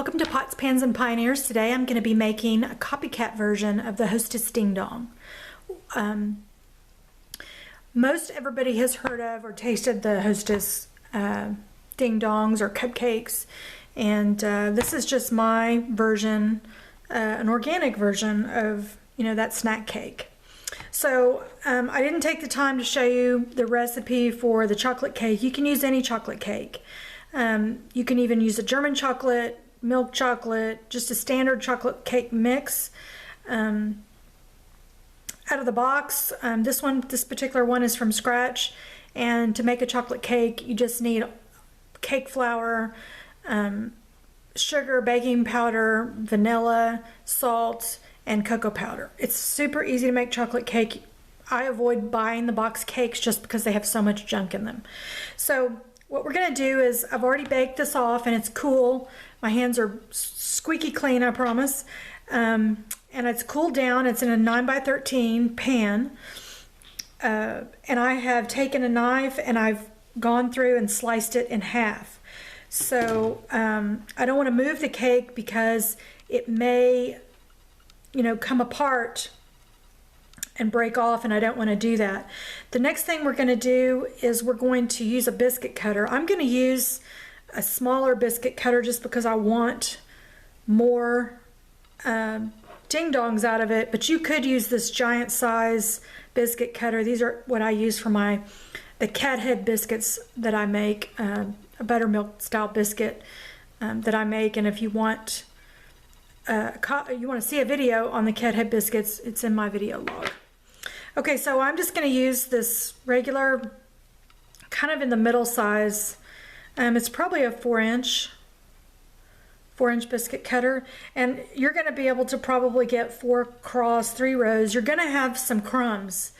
Welcome to Pots, Pans, and Pioneers. Today I'm going to be making a copycat version of the Hostess Ding Dong. Most everybody has heard of or tasted the Hostess Ding Dongs or cupcakes, and this is just my version, an organic version of that snack cake. So I didn't take the time to show you the recipe for the chocolate cake. You can use any chocolate cake. You can even use a German chocolate, milk chocolate, just a standard chocolate cake mix. Out of the box, this particular one is from scratch, and to make a chocolate cake you just need cake flour, sugar, baking powder, vanilla, salt, and cocoa powder. It's super easy to make chocolate cake. I avoid buying the box cakes just because they have so much junk in them. So what we're going to do is, I've already baked this off and it's cool. My hands are squeaky clean, I promise. And it's cooled down. It's in a 9x13 pan. And I have taken a knife and I've gone through and sliced it in half. So I don't want to move the cake because it may, come apart and break off, and I don't want to do that. The next thing we're going to do is we're going to use a biscuit cutter. I'm going to use a smaller biscuit cutter just because I want more ding dongs out of it, but you could use this giant size biscuit cutter. These are what I use for the cat head biscuits that I make, a buttermilk style biscuit that I make. And if you want to see a video on the cat head biscuits, it's in my video log. Okay, so I'm just going to use this regular, kind of in the middle size. It's probably a 4-inch biscuit cutter, and you're going to be able to probably get 4 across, 3 rows. You're going to have some crumbs,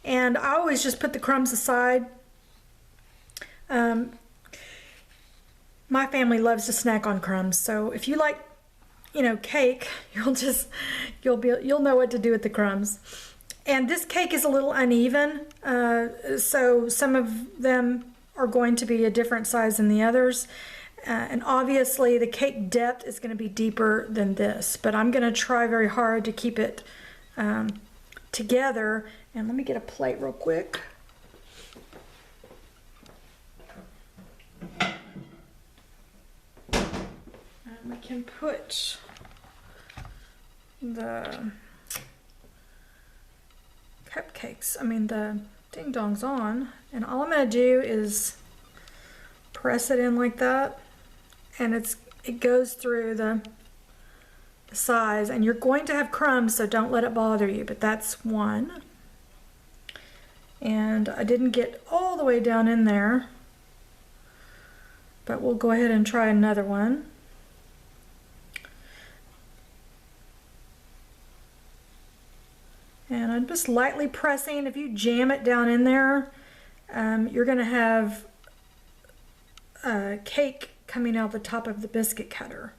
and I always just put the crumbs aside. My family loves to snack on crumbs, so if you like cake, you'll know what to do with the crumbs. And this cake is a little uneven, so some of them are going to be a different size than the others. And obviously the cake depth is going to be deeper than this, but I'm going to try very hard to keep it together. And let me get a plate real quick. And we can put the the ding dongs on, and all I'm going to do is press it in like that, and it goes through the size, and you're going to have crumbs, so don't let it bother you. But that's one, and I didn't get all the way down in there, but we'll go ahead and try another one. And I'm just lightly pressing. If you jam it down in there, you're going to have cake coming out the top of the biscuit cutter.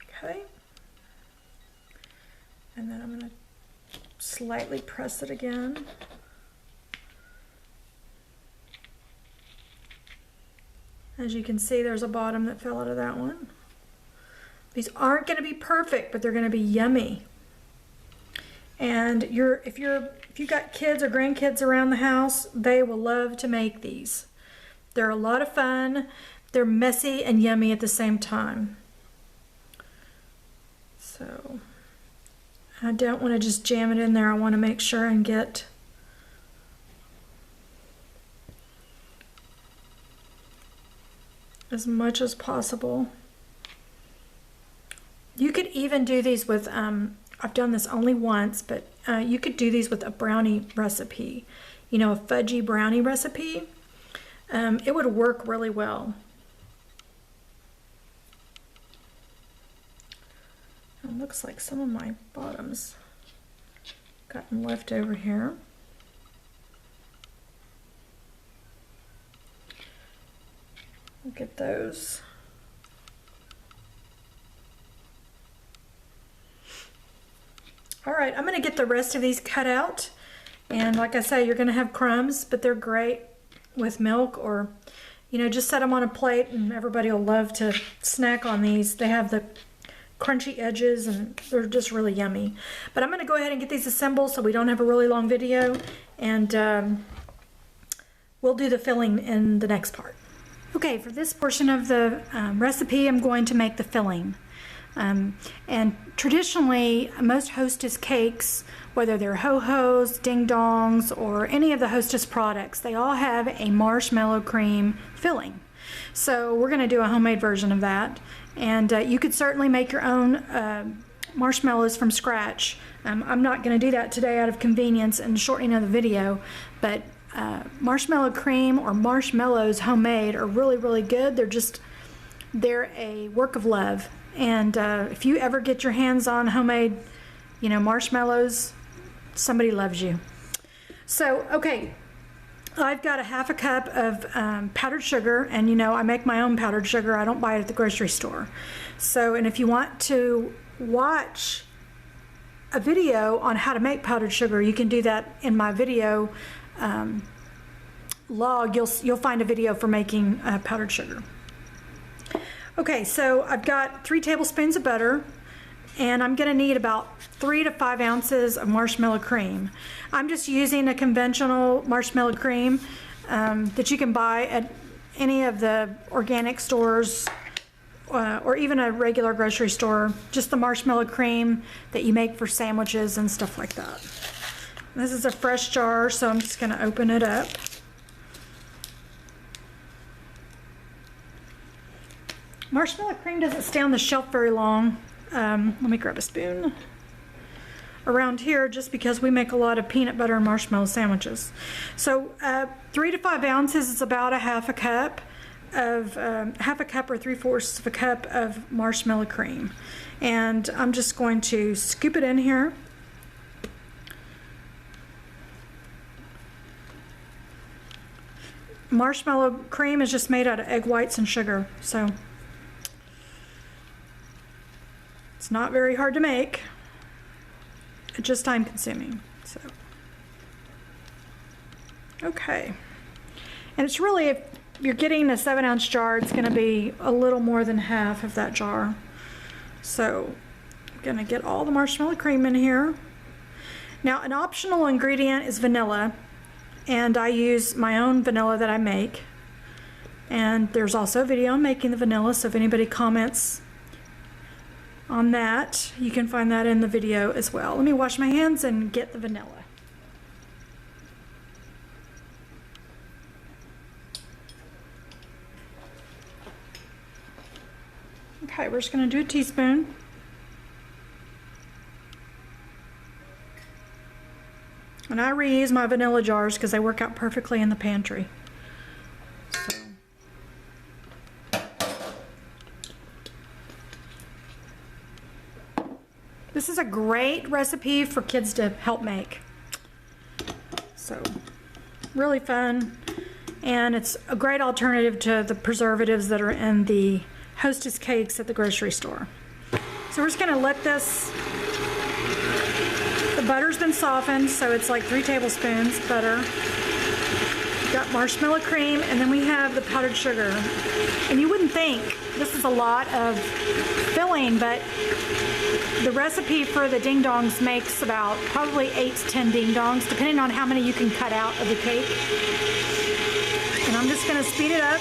Okay. And then I'm going to slightly press it again. As you can see, there's a bottom that fell out of that one. These aren't going to be perfect, but they're going to be yummy. And if you've got kids or grandkids around the house, they will love to make these. They're a lot of fun. They're messy and yummy at the same time. So I don't want to just jam it in there. I want to make sure and get as much as possible. You could even do these with I've done this only once, but you could do these with a brownie recipe, a fudgy brownie recipe. It would work really well. It looks like some of my bottoms gotten left over here. I'll get those. All right, I'm going to get the rest of these cut out, and like I say, you're going to have crumbs, but they're great with milk, or You know, just set them on a plate and everybody will love to snack on these. They have the crunchy edges and they're just really yummy. But I'm going to go ahead and get these assembled so we don't have a really long video, and we'll do the filling in the next part. Okay, for this portion of the recipe, I'm going to make the filling. And traditionally, most Hostess cakes, whether they're ho-hos, ding-dongs, or any of the Hostess products, they all have a marshmallow cream filling. So we're going to do a homemade version of that. And you could certainly make your own marshmallows from scratch. I'm not going to do that today out of convenience and shortening of the video, but marshmallow cream or marshmallows homemade are really, really good. They're a work of love. And if you ever get your hands on homemade, you know, marshmallows, somebody loves you. So, okay, I've got a half a cup of powdered sugar, and you know, I make my own powdered sugar. I don't buy it at the grocery store. So, and if you want to watch a video on how to make powdered sugar, you can do that in my video log. You'll find a video for making powdered sugar. Okay, so I've got 3 tablespoons of butter, and I'm going to need about 3 to 5 ounces of marshmallow cream. I'm just using a conventional marshmallow cream that you can buy at any of the organic stores or even a regular grocery store. Just the marshmallow cream that you make for sandwiches and stuff like that. This is a fresh jar, so I'm just going to open it up. Marshmallow cream doesn't stay on the shelf very long. Let me grab a spoon. Around here, just because we make a lot of peanut butter and marshmallow sandwiches. So 3 to 5 ounces is about a half a cup or 3/4 of a cup of marshmallow cream. And I'm just going to scoop it in here. Marshmallow cream is just made out of egg whites and sugar, so it's not very hard to make. It's just time consuming. So, okay. And it's really, if you're getting a 7-ounce jar, it's going to be a little more than half of that jar. So I'm going to get all the marshmallow cream in here. Now, an optional ingredient is vanilla, and I use my own vanilla that I make. And there's also a video on making the vanilla, so if anybody comments on that, you can find that in the video as well. Let me wash my hands and get the vanilla. Okay, we're just going to do a teaspoon. And I reuse my vanilla jars because they work out perfectly in the pantry. This is a great recipe for kids to help make. So, really fun. And it's a great alternative to the preservatives that are in the Hostess cakes at the grocery store. So we're just going to let this, the butter's been softened, so it's like 3 tablespoons butter. We've got marshmallow cream, and then we have the powdered sugar. And you wouldn't think this is a lot of filling, but the recipe for the ding dongs makes about probably 8 to 10 ding dongs, depending on how many you can cut out of the cake. And I'm just going to speed it up.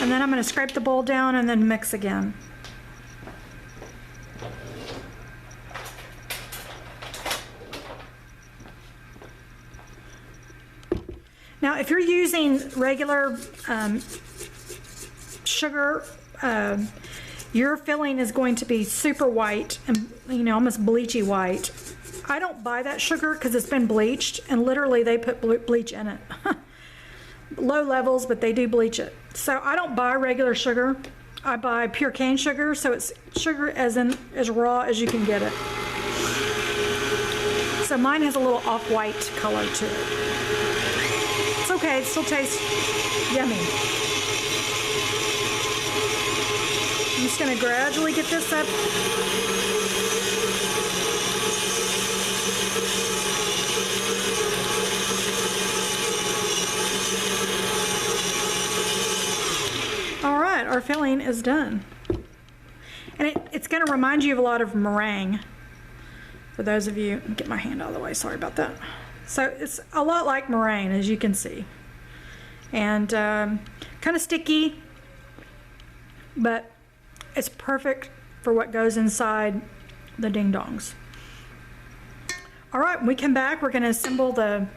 And then I'm going to scrape the bowl down and then mix again. Now, if you're using regular sugar, your filling is going to be super white and, you know, almost bleachy white. I don't buy that sugar because it's been bleached, and literally they put bleach in it. Low levels, but they do bleach it. So I don't buy regular sugar. I buy pure cane sugar, so it's sugar as raw as you can get it. So mine has a little off-white color to it. It's okay, it still tastes yummy. just going to gradually get this up. All right, our filling is done. And it's going to remind you of a lot of meringue. For those of you, get my hand out of the way, sorry about that. So it's a lot like meringue, as you can see. And kind of sticky, but it's perfect for what goes inside the ding dongs. All right, when we come back, we're going to assemble the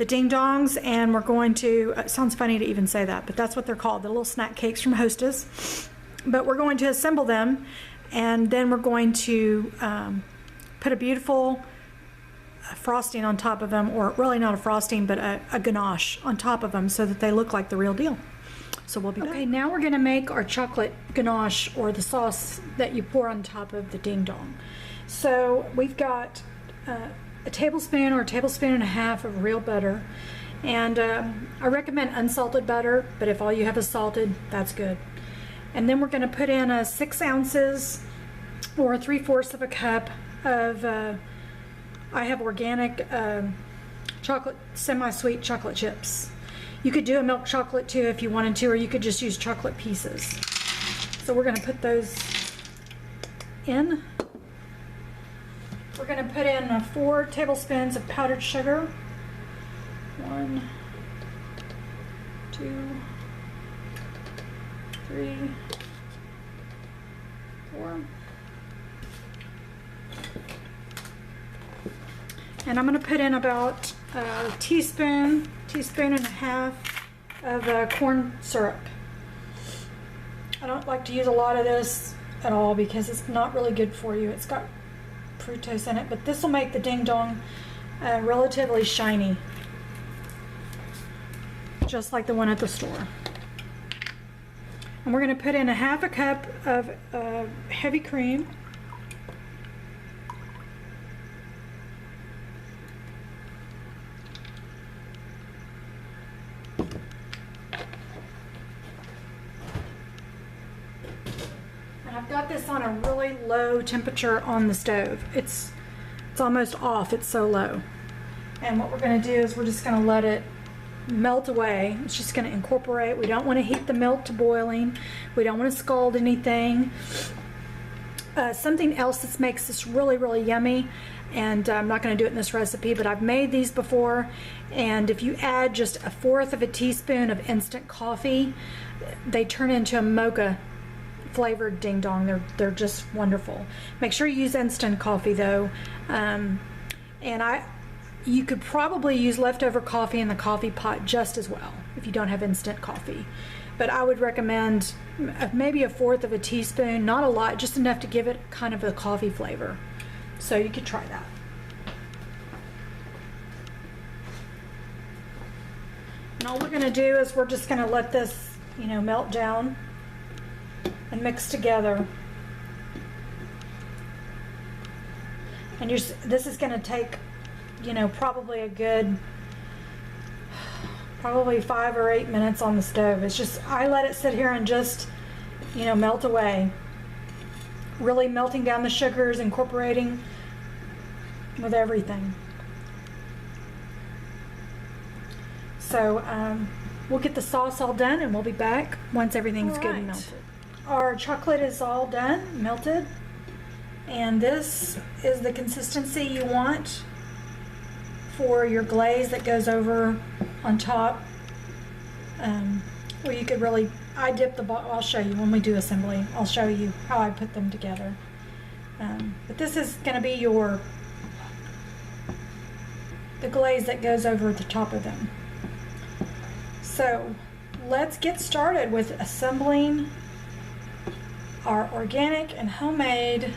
ding dongs, and we're going to, it sounds funny to even say that, but that's what they're called, the little snack cakes from Hostess. But we're going to assemble them, and then we're going to put a beautiful frosting on top of them, or really not a frosting, but a ganache on top of them so that they look like the real deal. So we'll be back. Okay, now we're going to make our chocolate ganache, or the sauce that you pour on top of the ding dong. So we've got a tablespoon or a tablespoon and a half of real butter, and I recommend unsalted butter, but if all you have is salted, that's good. And then we're going to put in 6 ounces or 3/4 of a cup of I have organic chocolate, semi-sweet chocolate chips. You could do a milk chocolate too if you wanted to, or you could just use chocolate pieces. So we're going to put those in. We're going to put in 4 tablespoons of powdered sugar. 1, 2, 3, 4. And I'm going to put in about a teaspoon and a half of corn syrup. I don't like to use a lot of this at all because it's not really good for you. It's got fructose in it, but this will make the ding dong relatively shiny, just like the one at the store. And we're going to put in a half a cup of heavy cream. I've got this on a really low temperature on the stove. It's almost off, it's so low. And what we're going to do is we're just going to let it melt away. It's just going to incorporate. We don't want to heat the milk to boiling. We don't want to scald anything. Something else that makes this really, really yummy, and I'm not going to do it in this recipe, but I've made these before, and if you add just 1/4 of a teaspoon of instant coffee, they turn into a mocha flavored ding dong. They're just wonderful. Make sure you use instant coffee though, and you could probably use leftover coffee in the coffee pot just as well if you don't have instant coffee. But I would recommend maybe 1/4 of a teaspoon, not a lot, just enough to give it kind of a coffee flavor. So you could try that. And all we're going to do is we're just going to let this, melt down and mix together. And this is going to take, probably a good, probably 5 or 8 minutes on the stove. It's just, I let it sit here and just, melt away. Really melting down the sugars, incorporating with everything. So we'll get the sauce all done and we'll be back once everything's good and melted. Our chocolate is all done, melted, and this is the consistency you want for your glaze that goes over on top. Where you could really, I dip the ball, I'll show you when we do assembly. I'll show you how I put them together. But this is going to be the glaze that goes over the top of them. So let's get started with assembling our organic and homemade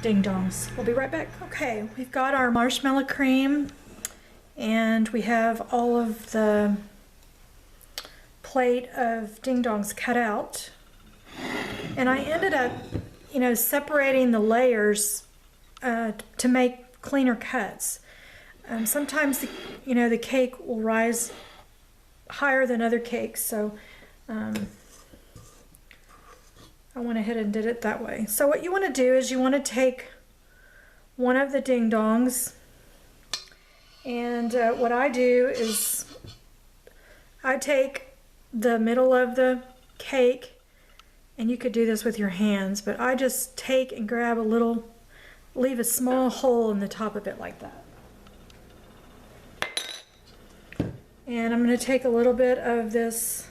ding dongs. We'll be right back. Okay, we've got our marshmallow cream, and we have all of the plate of ding dongs cut out. And I ended up, separating the layers to make cleaner cuts. Sometimes, the cake will rise higher than other cakes, so I went ahead and did it that way. So what you want to do is you want to take one of the ding dongs, and what I do is I take the middle of the cake, and you could do this with your hands, but I just take and grab a little, leave a small hole in the top of it like that. And I'm going to take a little bit of this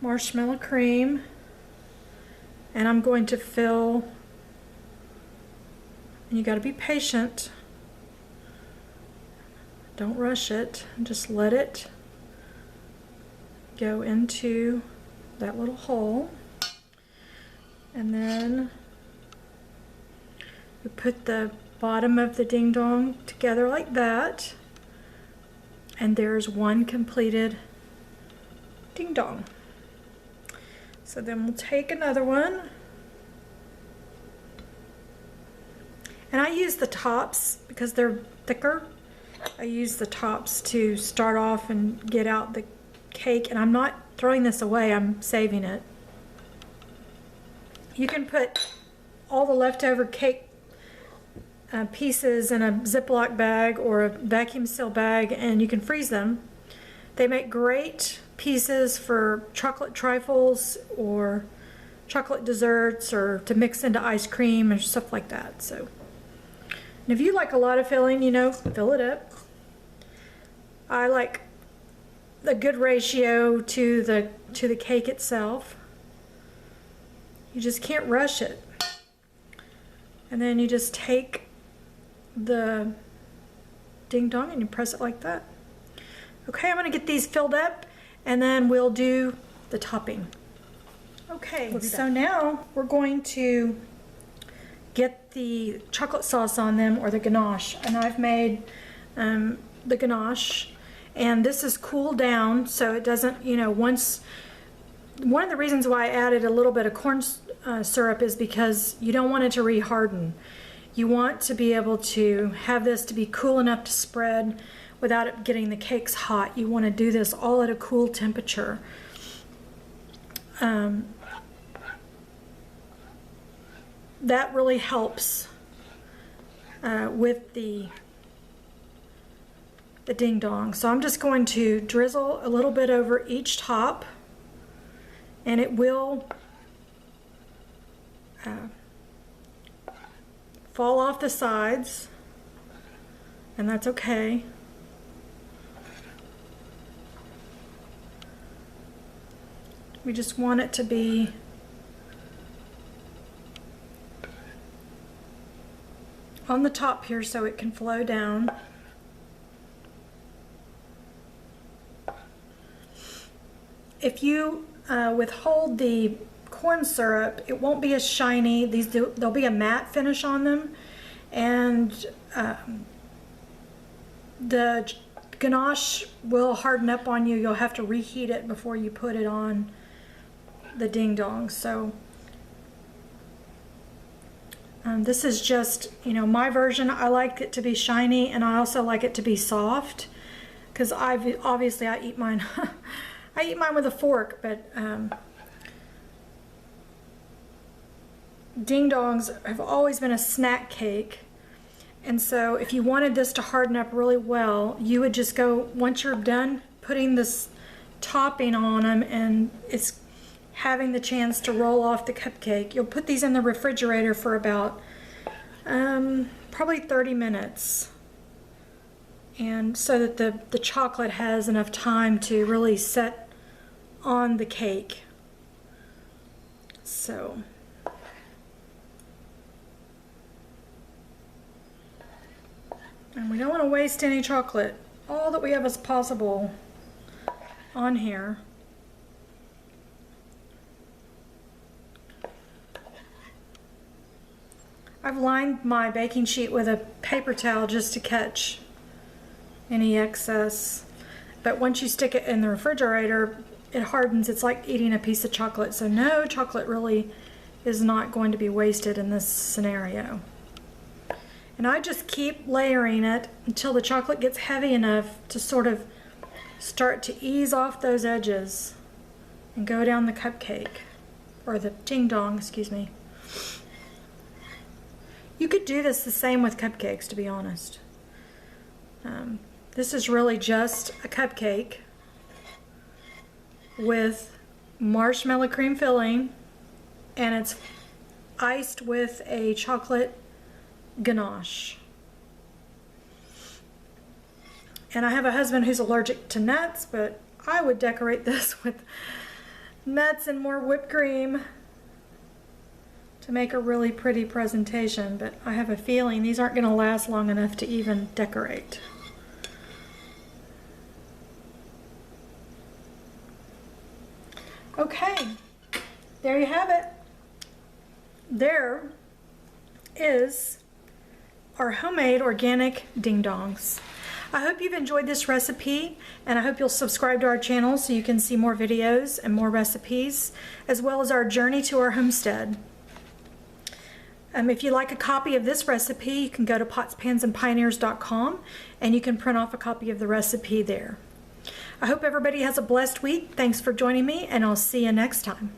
marshmallow cream, and I'm going to fill, and you got to be patient. Don't rush it. Just let it go into that little hole. And then we put the bottom of the ding dong together like that. And there's one completed ding dong. So then we'll take another one. And I use the tops because they're thicker. I use the tops to start off and get out the cake, and I'm not throwing this away, I'm saving it. You can put all the leftover cake pieces in a Ziploc bag or a vacuum seal bag, and you can freeze them. They make great pieces for chocolate trifles or chocolate desserts, or to mix into ice cream and stuff like that. So, and if you like a lot of filling, you know, fill it up. I like a good ratio to the cake itself. You just can't rush it. And then you just take the ding dong and you press it like that. Okay, I'm going to get these filled up, and then we'll do the topping. Okay, so now we're going to get the chocolate sauce on them, or the ganache. And I've made the ganache, and this is cooled down so it doesn't, you know, once, one of the reasons why I added a little bit of corn syrup is because you don't want it to re-harden. You want to be able to have this to be cool enough to spread without it getting the cakes hot. You want to do this all at a cool temperature. That really helps with the ding dong. So I'm just going to drizzle a little bit over each top, and it will fall off the sides, and that's okay. We just want it to be on the top here so it can flow down. If you withhold the corn syrup, it won't be as shiny. There'll be a matte finish on them, and the ganache will harden up on you. You'll have to reheat it before you put it on the ding dong. So this is just, you know, my version. I like it to be shiny, and I also like it to be soft, because obviously I eat mine I eat mine with a fork, but ding dongs have always been a snack cake, and so if you wanted this to harden up really well, you would just go, once you're done putting this topping on them and it's having the chance to roll off the cupcake, you'll put these in the refrigerator for about probably 30 minutes, and so that the chocolate has enough time to really set on the cake. So and we don't want to waste any chocolate. All that we have as possible on here. I've lined my baking sheet with a paper towel just to catch any excess. But once you stick it in the refrigerator, it hardens. It's like eating a piece of chocolate. So no chocolate really is not going to be wasted in this scenario. And I just keep layering it until the chocolate gets heavy enough to sort of start to ease off those edges and go down the cupcake. or the ding dong, excuse me. You could do this the same with cupcakes, to be honest. This is really just a cupcake with marshmallow cream filling, and it's iced with a chocolate ganache. And I have a husband who's allergic to nuts, but I would decorate this with nuts and more whipped cream to make a really pretty presentation, but I have a feeling these aren't going to last long enough to even decorate. Okay, there you have it. There is our homemade organic ding dongs. I hope you've enjoyed this recipe, and I hope you'll subscribe to our channel so you can see more videos and more recipes, as well as our journey to our homestead. If you like a copy of this recipe, you can go to potspansandpioneers.com and you can print off a copy of the recipe there. I hope everybody has a blessed week. Thanks for joining me, and I'll see you next time.